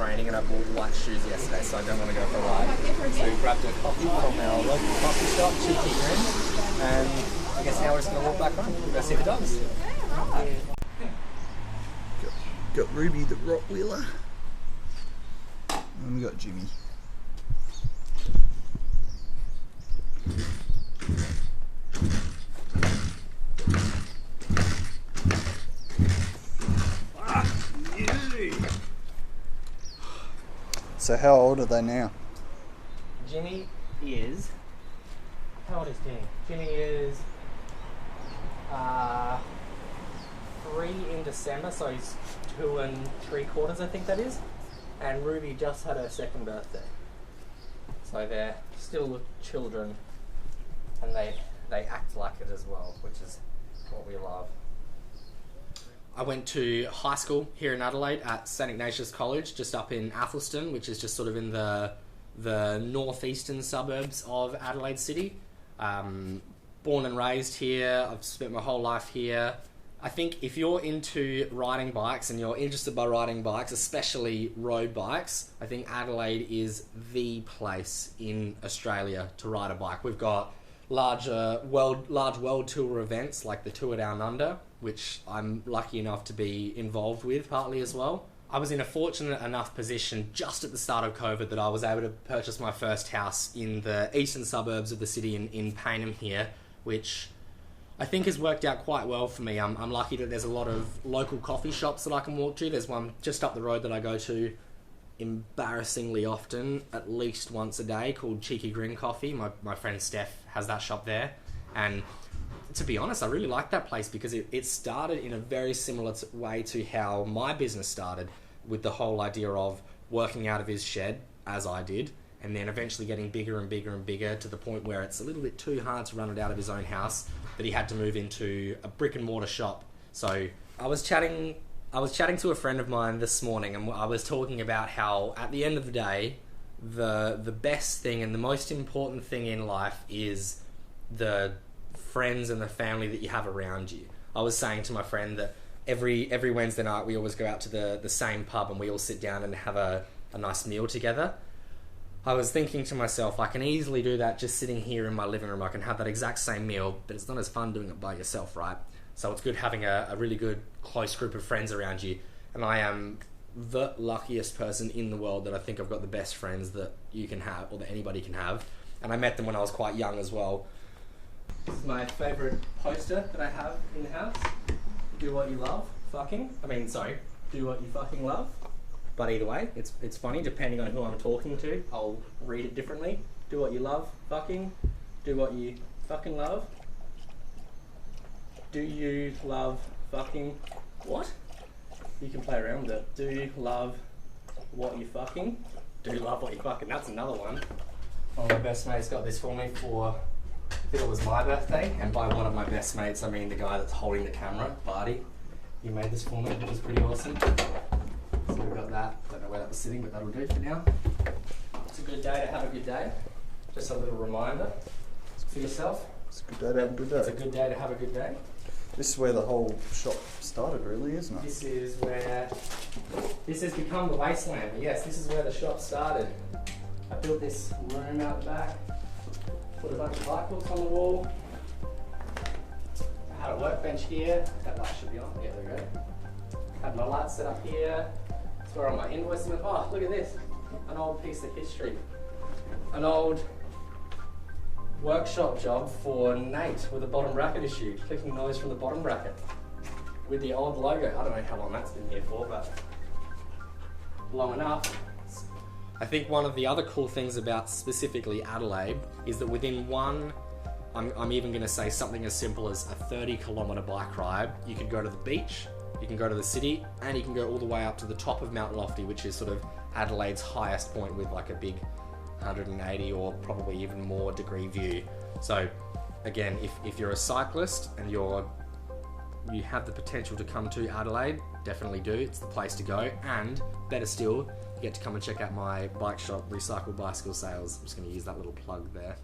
raining and I bought white shoes yesterday, so I don't want to go for a ride. So we grabbed a coffee from our local coffee shop, Cheeky Grin, and I guess now we're just going to walk back home. We'll go see the dogs. Got Ruby the Rottweiler, and we got Jimmy. So how old are they now? Jimmy is... How old is Jimmy? Jimmy is 3 in December, so he's 2 3/4, I think that is. And Ruby just had her 2nd birthday. So they're still children, and they act like it as well, which is what we love. I went to high school here in Adelaide at St Ignatius College, just up in Athelston, which is just sort of in the northeastern suburbs of Adelaide City. Born and raised here, I've spent my whole life here. I think if you're into riding bikes and you're interested by riding bikes, especially road bikes, I think Adelaide is the place in Australia to ride a bike. We've got large world tour events like the Tour Down Under, which I'm lucky enough to be involved with partly as well. I was in a fortunate enough position just at the start of COVID that I was able to purchase my first house in the eastern suburbs of the city in Payneham here, which I think has worked out quite well for me. I'm lucky that there's a lot of local coffee shops that I can walk to. There's one just up the road that I go to embarrassingly often, at least once a day, called Cheeky Grin Coffee. My friend Steph has that shop there, and to be honest, I really like that place because it started in a very similar way to how my business started, with the whole idea of working out of his shed, as I did, and then eventually getting bigger and bigger and bigger to the point where it's a little bit too hard to run it out of his own house, that he had to move into a brick and mortar shop. So I was chatting to a friend of mine this morning, and I was talking about how at the end of the day, the best thing and the most important thing in life is the friends and the family that you have around you. I was saying to my friend that every Wednesday night we always go out to the same pub and we all sit down and have a nice meal together. I was thinking to myself, I can easily do that just sitting here in my living room. I can have that exact same meal, but it's not as fun doing it by yourself, right? So it's good having a really good close group of friends around you. And I am the luckiest person in the world that I think I've got the best friends that you can have, or that anybody can have. And I met them when I was quite young as well. This is my favourite poster that I have in the house. Do what you love, fucking. Do what you fucking love. But either way, it's funny, depending on who I'm talking to, I'll read it differently. Do what you love, fucking. Do what you fucking love. Do you love fucking what? You can play around with it. Do you love what you fucking? Do you love what you fucking? That's another one. One of my best mates got this for me for, I think it was my birthday, and by one of my best mates, I mean the guy that's holding the camera, Barty. He made this for me, it was pretty awesome. So we've got that. Don't know where that was sitting, but that'll do for now. It's a good day to have a good day. Just a little reminder for yourself. It's a good day to have a good day. It's a good day to have a good day. This is where the whole shop started, really, isn't it? This is where... This has become the wasteland. But yes, this is where the shop started. I built this room out the back. Put a bunch of light books on the wall. I had a workbench here. That light should be on. Yeah, there we go. Had my lights set up here. That's where all my invoices went. Oh, look at this. An old piece of history. An old workshop job for Nate with a bottom bracket issue. Clicking noise from the bottom bracket. With the old logo. I don't know how long that's been here for, but long enough. I think one of the other cool things about specifically Adelaide is that within I'm even going to say something as simple as a 30-kilometre bike ride, you can go to the beach, you can go to the city, and you can go all the way up to the top of Mount Lofty, which is sort of Adelaide's highest point with like a big 180 or probably even more degree view. So again, if you're a cyclist and you have the potential to come to Adelaide, definitely do. It's the place to go. And better still, you get to come and check out my bike shop, Recycle Bicycle Sales. I'm just going to use that little plug there.